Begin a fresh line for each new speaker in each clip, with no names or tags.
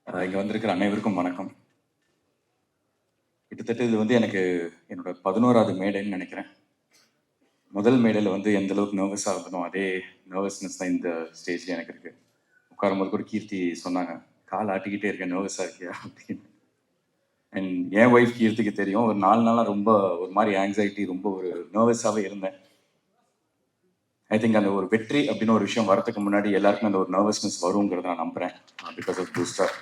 இங்கே வந்திருக்கிற அனைவருக்கும் வணக்கம். கிட்டத்தட்ட இது வந்து எனக்கு என்னோட 11வது மேடைன்னு நினைக்கிறேன். முதல் மேடையில் வந்து எந்த அளவுக்கு நர்வஸாக இருந்தனோ அதே நர்வஸ்னஸ் தான் இந்த ஸ்டேஜில் எனக்கு இருக்கு. உட்காரும்போது கூட கீர்த்தி சொன்னாங்க, கால் ஆட்டிக்கிட்டே இருக்கேன், நர்வஸாக இருக்கியா அப்படின்னு. அண்ட் என் ஒய்ஃப் கீர்த்திக்கு தெரியும், ஒரு 4 நாளாக ரொம்ப ஒரு மாதிரி ஆங்ஸைட்டி, ரொம்ப ஒரு நர்வஸாகவே இருந்தேன். ஐ திங்க் அந்த ஒரு வெற்றி அப்படின்னு ஒரு விஷயம் வரதுக்கு முன்னாடி எல்லாருக்கும் அந்த ஒரு நர்வஸ்னஸ் வருங்கிறத நான் நம்புகிறேன். Because of booster.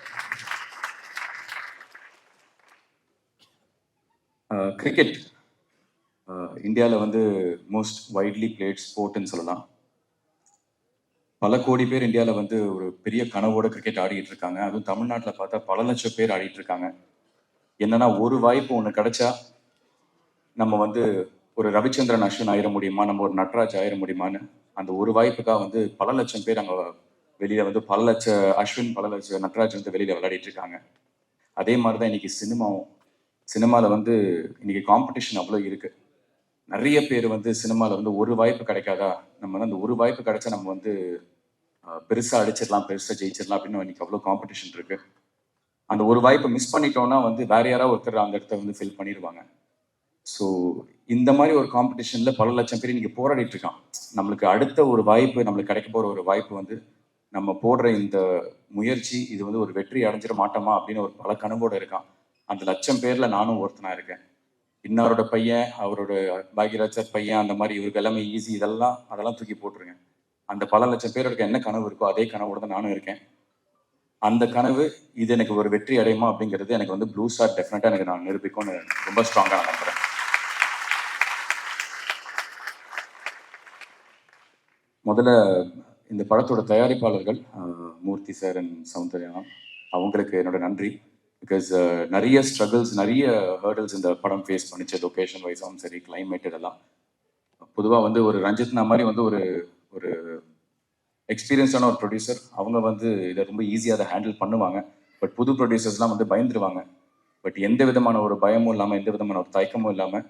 கிரிக்கெட் இந்தியாவில் வந்து மோஸ்ட் வைட்லி பிளேட் ஸ்போர்ட்னு சொல்லலாம். பல கோடி பேர் இந்தியாவில் வந்து ஒரு பெரிய கனவோட கிரிக்கெட் ஆடிட்டு இருக்காங்க. அதுவும் தமிழ்நாட்டில் பார்த்தா பல லட்சம் பேர் ஆடிட்டு இருக்காங்க. என்னன்னா, ஒரு வாய்ப்பு ஒன்று கிடைச்சா நம்ம வந்து ஒரு ரவிச்சந்திரன் அஸ்வின் ஆயிட முடியுமா, நம்ம ஒரு நட்ராஜ் ஆயிட முடியுமான்னு அந்த ஒரு வாய்ப்புக்காக வந்து பல லட்சம் பேர் அங்கே வெளியில வந்து பல லட்ச அஸ்வின், பல லட்ச நட்ராஜ் வந்து வெளியில விளையாடிட்டு இருக்காங்க. அதே மாதிரி தான் இன்னைக்கு சினிமாவில் வந்து இன்னைக்கு காம்படிஷன் அவ்வளோ இருக்கு. நிறைய பேர் வந்து சினிமாவில் வந்து ஒரு வாய்ப்பு கிடைக்காதா, நம்ம வந்து அந்த ஒரு வாய்ப்பு கிடைச்சா நம்ம வந்து பெருசாக அடிச்சிடலாம், பெருசாக ஜெயிச்சிடலாம் அப்படின்னு இன்னைக்கு அவ்வளோ காம்படிஷன் இருக்கு. அந்த ஒரு வாய்ப்பை மிஸ் பண்ணிட்டோம்னா வந்து வேற யாராவது ஒருத்தர் அந்த இடத்த வந்து ஃபில் பண்ணிடுவாங்க. ஸோ இந்த மாதிரி ஒரு காம்படிஷனில் பல லட்சம் பேர் இன்னைக்கு போராடிட்டு இருக்கான். நம்மளுக்கு அடுத்த ஒரு வாய்ப்பு, நம்மளுக்கு கிடைக்க போகிற ஒரு வாய்ப்பு வந்து நம்ம போடுற இந்த முயற்சி, இது வந்து ஒரு வெற்றி அடைஞ்சிட மாட்டோமா அப்படின்னு ஒரு பல கனவோடு இருக்கான். அந்த லட்சம் பேரில் நானும் ஒருத்தனா இருக்கேன். இன்னாரோட பையன், அவரோட பாக்யராஜ் சார் பையன், அந்த மாதிரி இவருக்கு எல்லாமே ஈஸி, அதெல்லாம் தூக்கி போட்டுருங்க. அந்த பல லட்சம் பேருக்கு என்ன கனவு இருக்கோ அதே கனவோட தான் நானும் இருக்கேன். அந்த கனவு இது எனக்கு ஒரு வெற்றி அடையுமா அப்படிங்கிறது எனக்கு வந்து ப்ளூ ஸ்டார் டெஃபினட்டா எனக்கு நான் நிரூபிக்கும்னு ரொம்ப ஸ்ட்ராங்கா நான் நம்புறேன். முதல்ல இந்த படத்தோட தயாரிப்பாளர்கள் மூர்த்தி சார் அண்ட் சௌந்தர்யா, அவங்களுக்கு என்னோட நன்றி. பிகாஸ் நிறைய ஸ்ட்ரகிள்ஸ், நிறைய ஹேர்டல்ஸ் இந்த படம் ஃபேஸ் பண்ணிச்சு. லொக்கேஷன் வைஸாகவும் சரி, கிளைமேட் இதெல்லாம். பொதுவாக வந்து ஒரு ரஞ்சித்னா மாதிரி வந்து ஒரு ஒரு எக்ஸ்பீரியன்ஸான ஒரு ப்ரொடியூசர், அவங்க வந்து இதை ரொம்ப ஈஸியாக அதை ஹேண்டில் பண்ணுவாங்க. பட் புது ப்ரொடியூசர்ஸ்லாம் வந்து பயந்துருவாங்க. பட் எந்த விதமான ஒரு பயமும் இல்லாமல், எந்த விதமான ஒரு தயக்கமும் இல்லாமல்,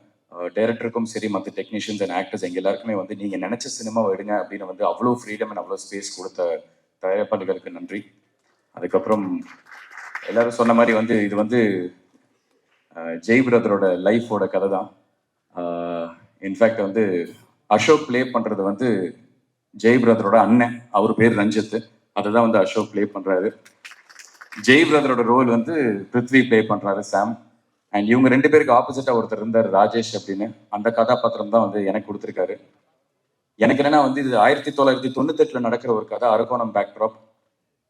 டைரக்டருக்கும் சரி, மற்ற டெக்னீஷியன்ஸ் அண்ட் ஆக்டர்ஸ் எங்கள் எல்லாருக்குமே வந்து நீங்கள் நினச்ச சினிமாவை எடுங்க அப்படின்னு வந்து அவ்வளோ ஃப்ரீடம் அண்ட் அவ்வளோ ஸ்பேஸ் கொடுத்த தயாரிப்பாளர்களுக்கு நன்றி. அதுக்கப்புறம் எல்லாரும் சொன்ன மாதிரி வந்து இது வந்து ஜெய் பிரதரோட லைஃபோட கதை தான். இன்ஃபேக்ட் வந்து அசோக் ப்ளே பண்ணுறது வந்து ஜெய் பிரதரோட அண்ணன், அவர் பேர் ரஞ்சித். அதை தான் வந்து அசோக் ப்ளே பண்ணுறாரு. ஜெய் பிரதரோட ரோல் வந்து பிருத்வி ப்ளே பண்ணுறாரு, சாம். அண்ட் இவங்க 2 பேருக்கு ஆப்போசிட்டாக ஒருத்தர் இருந்தார், ராஜேஷ் அப்படின்னு. அந்த கதாபாத்திரம் தான் வந்து எனக்கு கொடுத்துருக்காரு. எனக்கு என்னன்னா வந்து இது 1998 நடக்கிற ஒரு கதை, அரக்கோணம் பேக்ட்ராப்.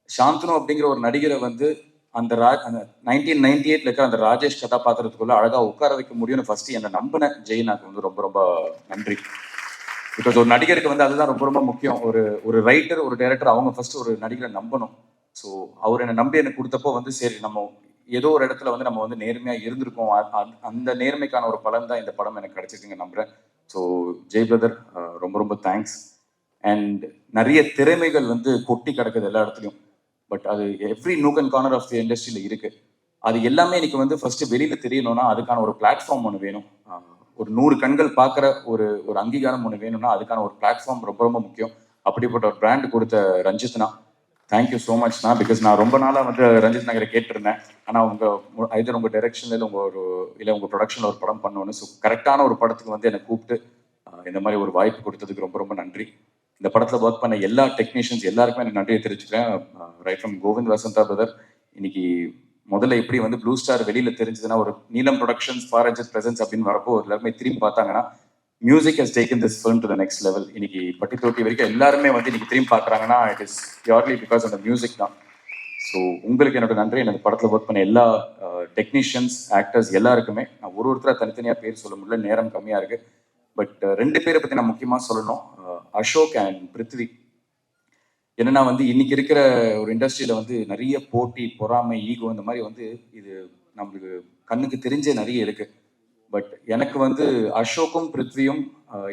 சாந்தனு அப்படிங்கிற ஒரு நடிகரை வந்து அந்த 1998 இருக்கிற அந்த ராஜேஷ் கதாபாத்திரத்துக்குள்ள அழகா உட்கார வைக்க முடியும்னு ஃபர்ஸ்ட் என்னை நம்பின ஜெய் எனக்கு வந்து ரொம்ப ரொம்ப நன்றி. பிகாஸ் ஒரு நடிகருக்கு வந்து அதுதான் ரொம்ப ரொம்ப முக்கியம். ஒரு ரைட்டர், ஒரு டைரக்டர், அவங்க ஃபர்ஸ்ட் ஒரு நடிகரை நம்பணும். ஸோ அவர் என்னை நம்பி எனக்கு கொடுத்தப்போ வந்து சரி, நம்ம ஏதோ ஒரு இடத்துல வந்து நம்ம வந்து நேர்மையாக இருந்திருக்கோம். அந்த நேர்மைக்கான ஒரு பலன் தான் இந்த படம் எனக்கு கிடைச்சிருக்குங்க நம்புறேன். ஸோ ஜெய் பிரதர், ரொம்ப ரொம்ப தேங்க்ஸ். அண்ட் நிறைய திறமைகள் வந்து கொட்டி கிடக்குது எல்லா இடத்துலையும். பட் அது every nook and corner of the இண்டஸ்ட்ரியில் இருக்கு. அது எல்லாமே இன்னைக்கு வந்து ஃபர்ஸ்ட் வெளியில தெரியணும்னா அதுக்கான ஒரு பிளாட்ஃபார்ம் ஒன்று வேணும். ஒரு 100 கண்கள் பார்க்குற ஒரு ஒரு அங்கீகாரம் ஒன்று வேணும்னா அதுக்கான ஒரு பிளாட்ஃபார்ம் ரொம்ப ரொம்ப முக்கியம். அப்படிப்பட்ட ஒரு பிராண்ட் கொடுத்த ரஞ்சித்னா, தேங்க்யூ ஸோ மச்னா. பிகாஸ் நான் ரொம்ப நாளாக வந்து ரஞ்சித் நகரை கேட்டிருந்தேன். ஆனால் ஐதர் உங்கள் டைரக்ஷனில் இல்லை உங்கள் ப்ரொடக்ஷனில் ஒரு படம் பண்ணணும். ஸோ கரெக்டான ஒரு படத்துக்கு வந்து என்னை கூப்பிட்டு இந்த மாதிரி ஒரு வாய்ப்பு கொடுத்ததுக்கு ரொம்ப ரொம்ப நன்றி. இந்த படத்தில் ஒர்க் பண்ண எல்லா டெக்னீஷியன்ஸ் எல்லாருக்குமே எனக்கு நன்றியை தெரிவிச்சுக்கிறேன். Right from Kovind Vasantha brother. இன்னைக்கு முதல்ல எப்படி வந்து ப்ளூ ஸ்டார் வெளியில தெரிஞ்சதுன்னா, ஒரு நீலம் ப்ரொடக்ஷன்ஸ் ஃபாரஜத் பிரசன்ஸ் அப்படின்னு வரப்போ எல்லாருமே திரும்பி பார்த்தாங்கன்னா, music has taken this film to the next level. இன்னைக்கு பட்டி தொட்டி வரைக்கும் எல்லாருமே வந்து இன்னைக்கு திரும்பி பார்க்குறாங்கன்னா, it is purely because of the music தான். ஸோ உங்களுக்கு என்னோட நன்றி. எனக்கு படத்தில் ஒர்க் பண்ண எல்லா டெக்னீஷியன்ஸ், ஆக்டர்ஸ் எல்லாருக்குமே. நான் ஒருத்தராக தனித்தனியாக பேர் சொல்ல முடியல, நேரம் கம்மியாக இருக்கு. பட் 2 பேரை பற்றி நான் முக்கியமாக சொல்லணும், அசோக் அண்ட் பிருத்வி. என்னன்னா வந்து இன்னைக்கு இருக்கிற ஒரு இண்டஸ்ட்ரியில வந்து நிறைய போட்டி, பொறாமை, ஈகோ, இந்த மாதிரி வந்து இது நம்மளுக்கு கண்ணுக்கு தெரிஞ்சே நிறைய இருக்கு. பட் எனக்கு வந்து அசோக்கும் பிருத்வியும்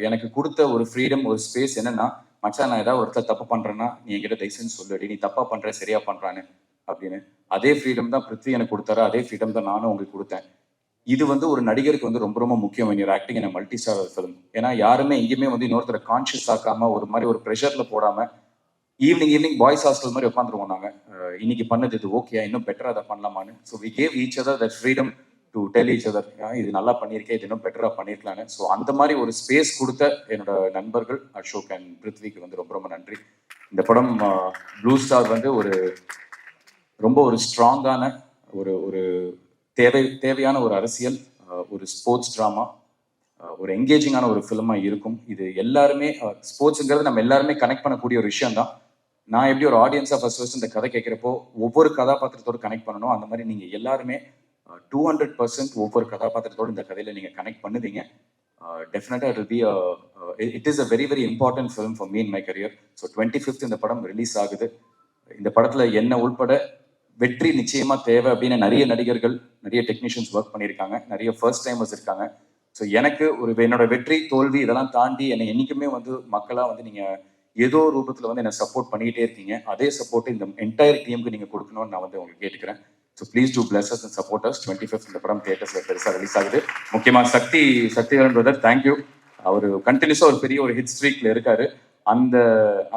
எனக்கு கொடுத்த ஒரு ஃப்ரீடம், ஒரு ஸ்பேஸ் என்னன்னா, மச்சான் நான் ஏதாவது ஒருத்தர் தப்பு பண்றேன்னா நீ என்கிட்ட தயவுசெய்து சொல்லுடி, நீ தப்பா பண்ற சரியா பண்றான்னு அப்படின்னு. அதே ஃப்ரீடம் தான் பிருத்வி எனக்கு கொடுத்தாரு, அதே ஃப்ரீடம் தான் நானும் உங்களுக்கு கொடுத்தேன். இது வந்து ஒரு நடிகருக்கு வந்து ரொம்ப ரொம்ப முக்கியம் when you're acting in a multi-star film. ஏன்னா யாருமே எங்கேயுமே வந்து இன்னொருத்தரை கான்ஷியஸ் ஆக்காம ஒரு மாதிரி ஒரு ப்ரெஷர்ல போடாம ஈவினிங் பாய்ஸ் ஹாஸ்டல் மாதிரி உட்காந்துருவோம் நாங்கள். இன்னைக்கு பண்ணது இது ஓகே, இன்னும் பெட்டராக அதை பண்ணலாமான்னு. So we gave each other that freedom to tell each other, இது நல்லா பண்ணியிருக்கேன், இது இன்னும் பெட்டராக பண்ணியிருக்கலான்னு. ஸோ அந்த மாதிரி ஒரு ஸ்பேஸ் கொடுத்த என்னோட நண்பர்கள் அசோக் அண்ட் பிருத்விக்கு வந்து ரொம்ப ரொம்ப நன்றி. இந்த படம் ப்ளூ ஸ்டார் வந்து ரொம்ப ஒரு ஸ்ட்ராங்கான ஒரு ஒரு தேவையான ஒரு அரசியல், ஒரு ஸ்போர்ட்ஸ் ட்ராமா, ஒரு என்கேஜிங்கான ஒரு ஃபிலிமாக இருக்கும். இது எல்லாருமே ஸ்போர்ட்ஸுங்கிறது நம்ம எல்லாருமே கனெக்ட் பண்ணக்கூடிய ஒரு விஷயம் தான். நான் எப்படி ஒரு ஆடியன்ஸாக ஃபர்ஸ்ட் இந்த கதை கேட்குறப்போ ஒவ்வொரு கதாபாத்திரத்தோடு கனெக்ட் பண்ணணும், அந்த மாதிரி நீங்கள் எல்லாருமே 200% ஒவ்வொரு கதாபாத்திரத்தோடு இந்த கதையில் நீங்கள் கனெக்ட் பண்ணுவீங்க. டெஃபினட்டாக it is a very very important film for me in my career. So 25th இந்த படம் ரிலீஸ் ஆகுது. இந்த படத்தில் என்ன உள்பட வெற்றி நிச்சயமா தேவை அப்படின்னு நிறைய நடிகர்கள், நிறைய டெக்னீஷியன்ஸ் ஒர்க் பண்ணியிருக்காங்க, நிறைய ஃபர்ஸ்ட் டைமர்ஸ் இருக்காங்க. ஸோ எனக்கு என்னோட வெற்றி தோல்வி இதெல்லாம் தாண்டி என்னை என்றைக்குமே வந்து மக்களாக வந்து நீங்கள் ஏதோ ரூபத்தில் வந்து என்னை சப்போர்ட் பண்ணிக்கிட்டே இருக்கீங்க. அதே சப்போர்ட் இந்த என்டையர் டீமுக்கு நீங்கள் கொடுக்கணும்னு நான் வந்து உங்களுக்கு கேட்டுக்கிறேன். So please do plus us and support us. 25th இந்த படம் தியேட்டர்ஸில் பெருசாக ரிலீஸ் ஆகுது. முக்கியமாக சக்திவேலன் பிரதர், தேங்க்யூ. அவர் கண்டினியூஸாக ஒரு பெரிய ஒரு ஹிட் ஸ்ட்ரீக்ல இருக்காரு.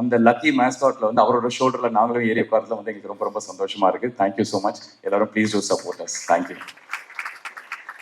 அந்த லக்கி மேஸ்காட்ல வந்து அவரோட ஷோல்டர்ல நாங்களும் ஏறி உட்கார்றதுல வந்து எங்களுக்கு ரொம்ப ரொம்ப சந்தோஷமா இருக்கு. Thank you so much. எல்லாரும் please do support us. Thank you.